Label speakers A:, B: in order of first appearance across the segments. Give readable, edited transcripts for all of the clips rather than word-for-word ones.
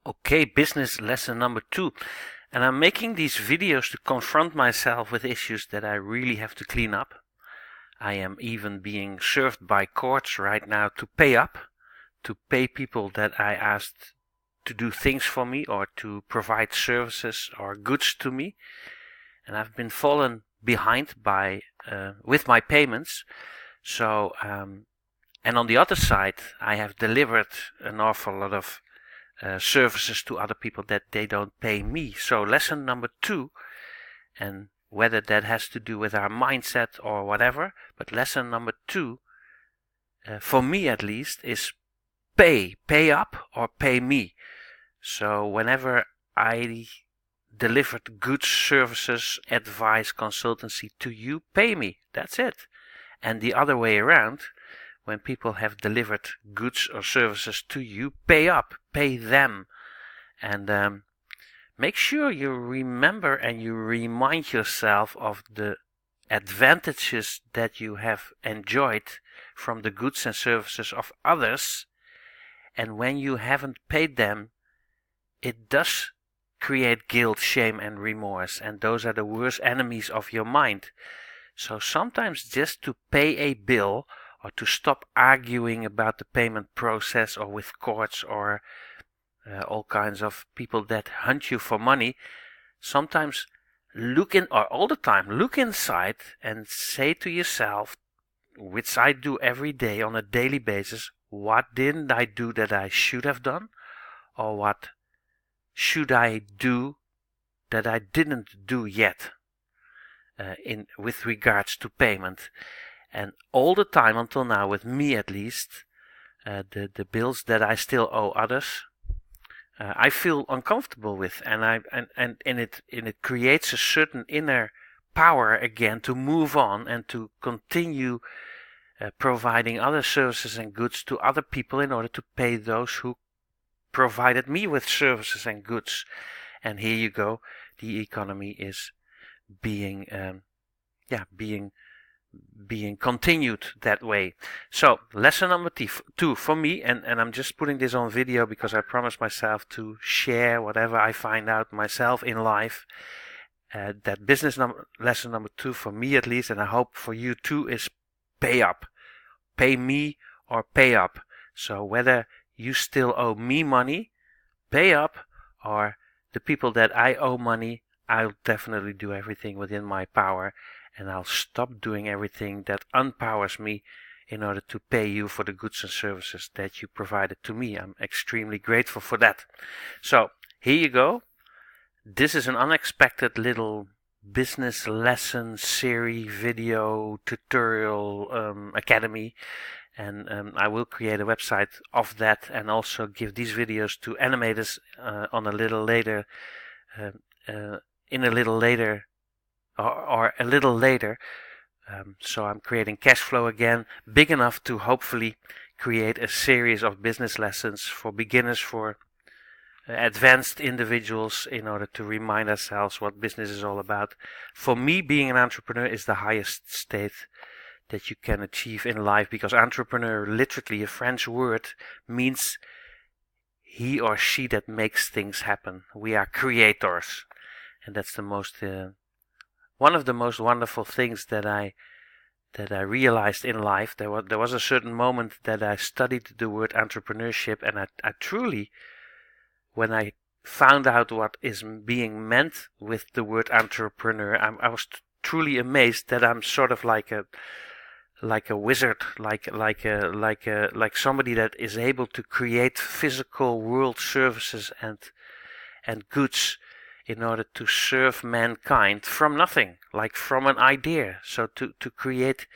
A: Okay, business lesson number 2. And I'm making these videos to confront myself with issues that I really have to clean up. I am even being served by courts right now to pay up, to pay people that I asked to do things for me or to provide services or goods to me. And I've been fallen behind with my payments. So, and on the other side, I have delivered an awful lot of services to other people that they don't pay me. So lesson number 2, and whether that has to do with our mindset or whatever, but lesson number 2, for me at least, is pay up or pay me. So whenever I delivered goods, services, advice, consultancy to you, pay me. That's it. And the other way around, when people have delivered goods or services to you, pay up, pay them. And make sure you remember and you remind yourself of the advantages that you have enjoyed from the goods and services of others. And when you haven't paid them, it does create guilt, shame, and remorse. And those are the worst enemies of your mind. So sometimes just to pay a bill, or to stop arguing about the payment process or with courts or all kinds of people that hunt you for money, sometimes all the time, look inside and say to yourself, which I do every day on a daily basis, what didn't I do that I should have done? Or what should I do that I didn't do yet with regards to payment? And all the time until now, with me at least, the bills that I still owe others, I feel uncomfortable with, and it creates a certain inner power again to move on and to continue providing other services and goods to other people in order to pay those who provided me with services and goods. And here you go, the economy is being continued that way. So lesson number 2 for me, and I'm just putting this on video because I promised myself to share whatever I find out myself in life. That lesson number 2 for me at least, and I hope for you too, is pay up. Pay me or pay up. So whether you still owe me money, pay up, or the people that I owe money, I'll definitely do everything within my power. And I'll stop doing everything that unpowers me in order to pay you for the goods and services that you provided to me. I'm extremely grateful for that. So here you go. This is an unexpected little business lesson series, video, tutorial, academy. And I will create a website of that and also give these videos to animators on a little later, or a little later. So I'm creating cash flow again, big enough to hopefully create a series of business lessons for beginners, for advanced individuals, in order to remind ourselves what business is all about. For me, being an entrepreneur is the highest state that you can achieve in life, because entrepreneur, literally a French word, means he or she that makes things happen. We are creators, and that's the most one of the most wonderful things that I realized in life. There was a certain moment that I studied the word entrepreneurship, and I truly, when I found out what is being meant with the word entrepreneur, I was truly amazed that I'm sort of like a wizard, like somebody that is able to create physical world services and goods in order to serve mankind from nothing, like from an idea. So to create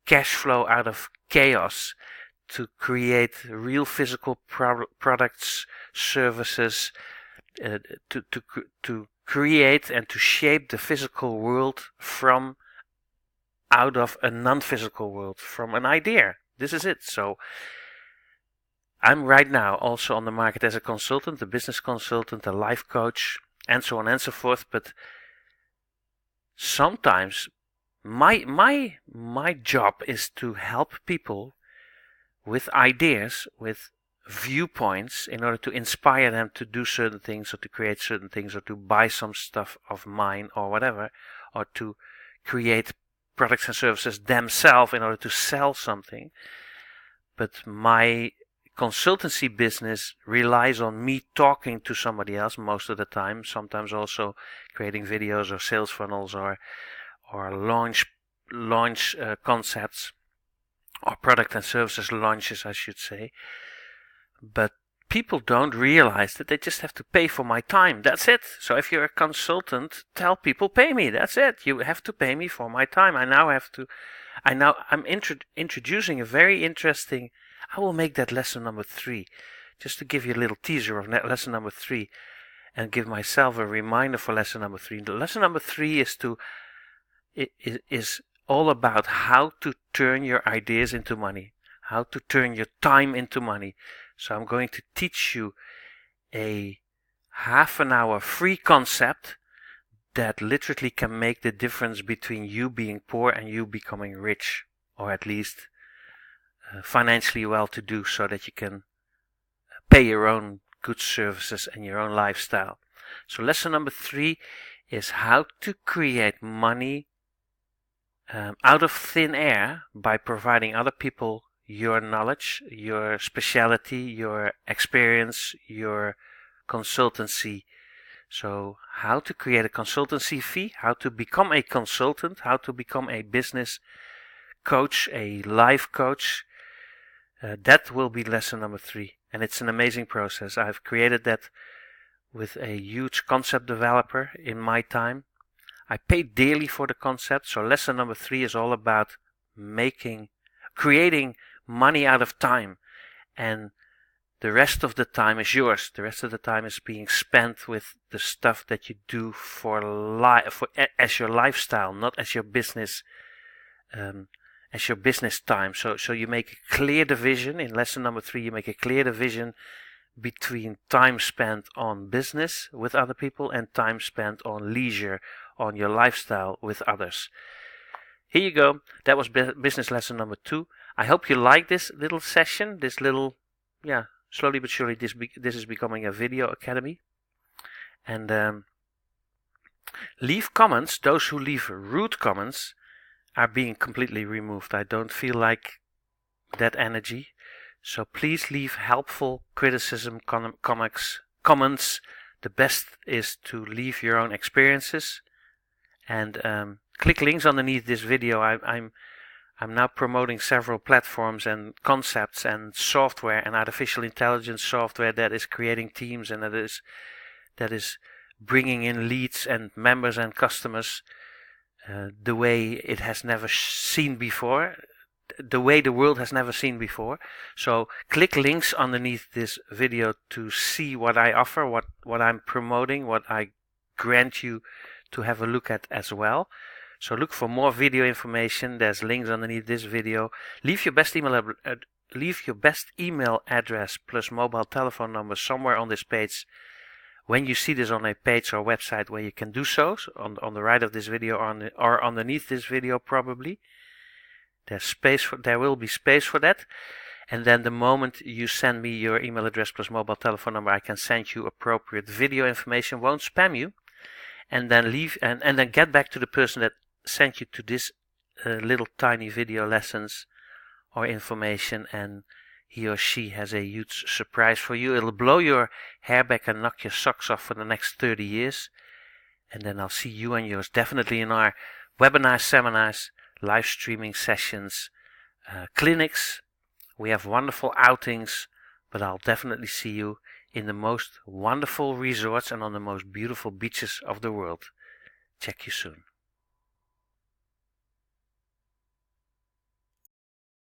A: cash flow out of chaos, to create real physical products, services, to create and to shape the physical world from out of a non-physical world, from an idea. This is it. So I'm right now also on the market as a consultant, a business consultant, a life coach, and so on and so forth. But sometimes my job is to help people with ideas, with viewpoints in order to inspire them to do certain things or to create certain things or to buy some stuff of mine or whatever, or to create products and services themselves in order to sell something. But my consultancy business relies on me talking to somebody else most of the time, sometimes also creating videos or sales funnels or launch concepts, or product and services launches, I should say. But people don't realize that they just have to pay for my time. That's it. So if you're a consultant, tell people, pay me. That's it. You have to pay me for my time. I'm introducing a very interesting, I will make that lesson number 3, just to give you a little teaser of lesson number 3 and give myself a reminder for lesson number 3. The lesson number 3 is all about how to turn your ideas into money, how to turn your time into money. So I'm going to teach you a half an hour free concept that literally can make the difference between you being poor and you becoming rich, or at least financially well-to-do, so that you can pay your own goods, services and your own lifestyle. So lesson number 3 is how to create money out of thin air by providing other people your knowledge, your speciality, your experience, your consultancy. So how to create a consultancy fee, how to become a consultant, how to become a business coach, a life coach. That will be lesson number 3. And it's an amazing process. I've created that with a huge concept developer in my time. I pay daily for the concept. So lesson number 3 is all about creating money out of time, and the rest of the time is yours. The rest of the time is being spent with the stuff that you do as your lifestyle, not as your business time. So you make a clear division in lesson number 3. You make a clear division between time spent on business with other people and time spent on leisure, on your lifestyle with others. Here you go. That was business lesson number 2. I hope you like this little session, this little, slowly but surely this is becoming a video academy. And leave comments. Those who leave rude comments are being completely removed. I don't feel like that energy. So please leave helpful criticism, comments. The best is to leave your own experiences. And click links underneath this video. I'm now promoting several platforms and concepts and software and artificial intelligence software that is creating teams and that is bringing in leads and members and customers the way it has never seen before, the way the world has never seen before. So click links underneath this video to see what I offer, what I'm promoting, what I grant you to have a look at as well. So look for more video information. There's links underneath this video. Leave your best email address plus mobile telephone number somewhere on this page. When you see this on a page or website where you can do so on the right of this video or underneath this video probably. There will be space for that. And then the moment you send me your email address plus mobile telephone number, I can send you appropriate video information. Won't spam you. And then and then get back to the person that sent you to this little tiny video lessons or information, and he or she has a huge surprise for you. It'll blow your hair back and knock your socks off for the next 30 years. And then I'll see you and yours definitely in our webinars, seminars, live streaming sessions, clinics. We have wonderful outings, but I'll definitely see you in the most wonderful resorts and on the most beautiful beaches of the world. Check you soon.